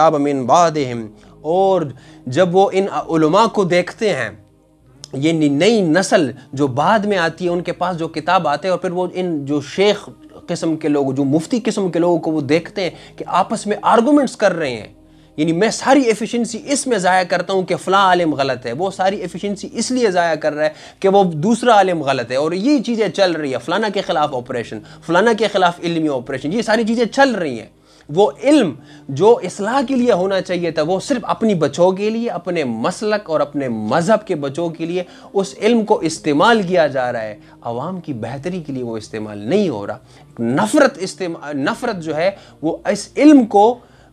अब मिन बादिहिम, और जब वो इन उलमा को देखते हैं, ये नई नस्ल जो बाद में आती है उनके पास जो किताब आते हैं, और फिर वो इन जो शेख किस्म के लोग, जो मुफ्ती किस्म के लोगों को वो देखते हैं कि आपस में आर्गूमेंट्स कर रहे हैं, यानी मैं सारी एफिशिएंसी इसमें ज़ाया करता हूँ कि फ़लाँ आलिम गलत है, वो सारी एफिशिएंसी इसलिए ज़ाया कर रहा है कि वो दूसरा आलिम गलत है, और ये चीज़ें चल रही है, फ़लाना के ख़िलाफ़ ऑपरेशन, फ़लाना के ख़िलाफ़ इल्मी ऑपरेशन, ये सारी चीज़ें चल रही हैं। वो इल्म जो इस्लाह के लिए होना चाहिए था, वो सिर्फ अपनी बच्चों के लिए, अपने मसलक और अपने मज़हब के बच्चों के लिए उस इल्म को इस्तेमाल किया जा रहा है, अवाम की बेहतरी के लिए वो इस्तेमाल नहीं हो रहा। नफ़रत जो है वो इस इल्म को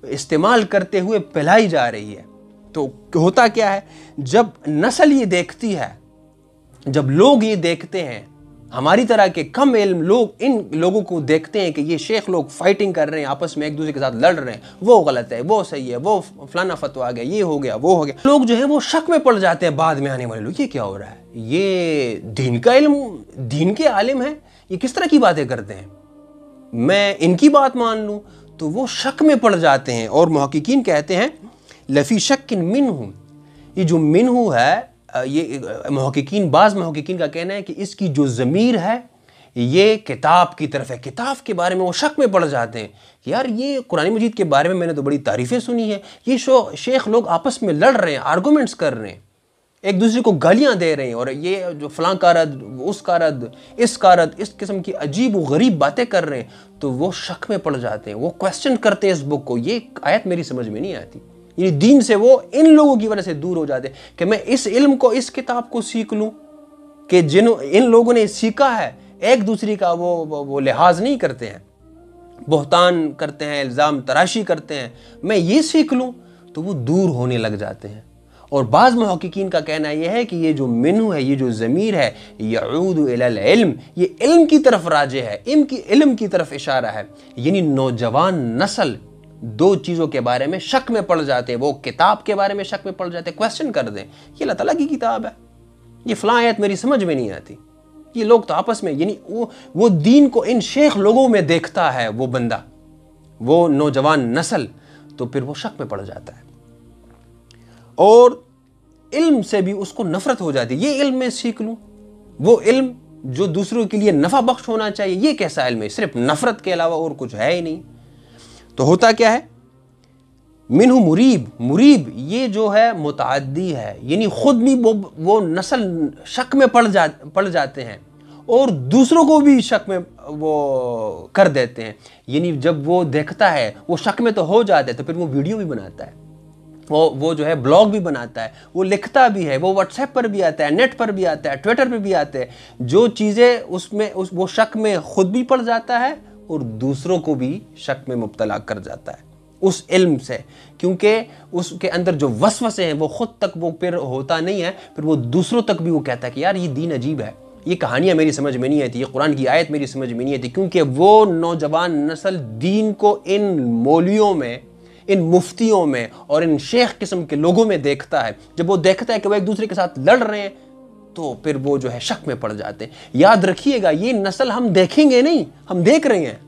इस्तेमाल करते हुए फैलाई जा रही है। तो होता क्या है, जब नस्ल ये देखती है, जब लोग ये देखते हैं, हमारी तरह के कम इल्म लोग इन लोगों को देखते हैं कि ये शेख लोग फाइटिंग कर रहे हैं, आपस में एक दूसरे के साथ लड़ रहे हैं, वो गलत है, वो सही है, वो फलाना फतवा आ गया, ये हो गया, वो हो गया, लोग जो है वो शक में पड़ जाते हैं बाद में आने वाले लोग, ये क्या हो रहा है, ये दीन का इल्म, दीन के आलिम है, ये किस तरह की बातें करते हैं, मैं इनकी बात मान लूं, तो वो शक में पड़ जाते हैं। और मुहक्किकीन कहते हैं लफ़ी शक्किन मिन्हु, ये जो मिन्हु है, ये मुहक्किकीन, बाज़ मुहक्किकीन का कहना है कि इसकी जो ज़मीर है ये किताब की तरफ है, किताब के बारे में वो शक में पड़ जाते हैं कि यार ये कुरान मजीद के बारे में मैंने तो बड़ी तारीफ़ें सुनी है, ये शेख लोग आपस में लड़ रहे हैं, आर्गूमेंट्स कर रहे हैं, एक दूसरे को गालियां दे रहे हैं, और ये जो फलां का रद्द, उसका रद्द, इसका रद्द, इस किस्म की अजीब व गरीब बातें कर रहे हैं, तो वो शक में पड़ जाते हैं, वो क्वेश्चन करते हैं इस बुक को, ये आयत मेरी समझ में नहीं आती, ये दीन से वो इन लोगों की वजह से दूर हो जाते हैं कि मैं इस इल्म को, इस किताब को सीख लूं कि इन लोगों ने सीखा है, एक दूसरे का वो लिहाज नहीं करते हैं, बहतान करते हैं, इल्ज़ाम तराशी करते हैं, मैं ये सीख लूं, तो वो दूर होने लग जाते हैं। और बाज़ मुहक्किकीन का कहना यह है कि ये जो मिन्हु है, ये जो ज़मीर है, यऊदु इलल इल्म, ये इल्म की तरफ राजे है, इल्म की तरफ इशारा है, यानी नौजवान नस्ल दो चीज़ों के बारे में शक में पड़ जाते हैं, वो किताब के बारे में शक में पड़ जाते हैं, क्वेश्चन कर दें, ये अल्लाह ताला की किताब है, ये फ़लाँ आयत मेरी समझ में नहीं आती, ये लोग तो आपस में, यानी वो दीन को इन शेख लोगों में देखता है वो बंदा, वो नौजवान नस्ल, तो फिर वो शक में पड़ जाता है, और इल्म से भी उसको नफरत हो जाती है, ये इल्म मैं सीख लूं, वो इल्म जो दूसरों के लिए नफा बख्श होना चाहिए, ये कैसा इल्म है, सिर्फ नफरत के अलावा और कुछ है ही नहीं। तो होता क्या है, मिन्हु मुरीब ये जो है मुतअद्दी है, यानी खुद भी वो नस्ल शक में पड़ जाते हैं और दूसरों को भी शक में वो कर देते हैं, यानी जब वो देखता है, वो शक में तो हो जाता है, तो फिर वो वीडियो भी बनाता है, वो जो है ब्लॉग भी बनाता है, वो लिखता भी है, वो व्हाट्सएप पर भी आता है, नेट पर भी आता है, ट्विटर पर भी आते हैं, जो चीज़ें उसमें वो शक में खुद भी पड़ जाता है और दूसरों को भी शक में मुब्तला कर जाता है उस इल्म से, क्योंकि उसके अंदर जो वसवसे हैं वो खुद तक वो फिर होता नहीं है, फिर वो दूसरों तक भी वो कहता है कि यार ये दीन अजीब है, ये कहानियाँ मेरी समझ में नहीं आती, ये कुरान की आयत मेरी समझ में नहीं आती, क्योंकि वो नौजवान नस्ल दीन को इन मौलवियों में, इन मुफ्तियों में और इन शेख किस्म के लोगों में देखता है। जब वो देखता है कि वो एक दूसरे के साथ लड़ रहे हैं, तो फिर वो जो है शक में पड़ जाते हैं। याद रखिएगा, ये नस्ल हम देखेंगे नहीं, हम देख रहे हैं।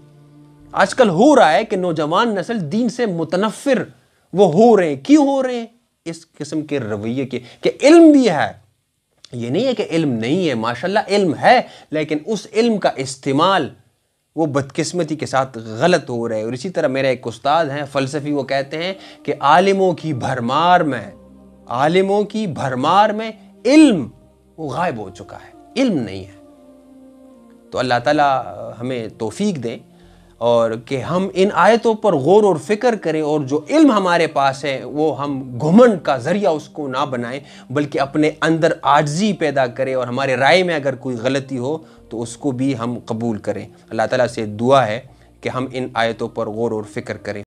आजकल हो रहा है कि नौजवान नस्ल दीन से मुतनफिर वो हो रहे हैं। क्यों हो रहे हैं? इस किस्म के रवैये के कि इल्म भी है, ये नहीं है कि इल्म नहीं है, माशाल्लाह इल्म है, लेकिन उस इल्म का इस्तेमाल वो बदकिस्मती के साथ गलत हो रहा है। और इसी तरह मेरे एक उस्ताद हैं फ़लसफ़ी, वो कहते हैं कि आलिमों की भरमार में इल्म वो गायब हो चुका है, इल्म नहीं है। तो अल्लाह ताला हमें तौफीक दें और कि हम इन आयतों पर गौर और फिक्र करें, और जो इल्म हमारे पास है वो हम घुमंड का ज़रिया उसको ना बनाएं, बल्कि अपने अंदर आजिज़ी पैदा करें, और हमारे राय में अगर कोई गलती हो तो उसको भी हम कबूल करें। अल्लाह ताला से दुआ है कि हम इन आयतों पर गौर और फिक्र करें।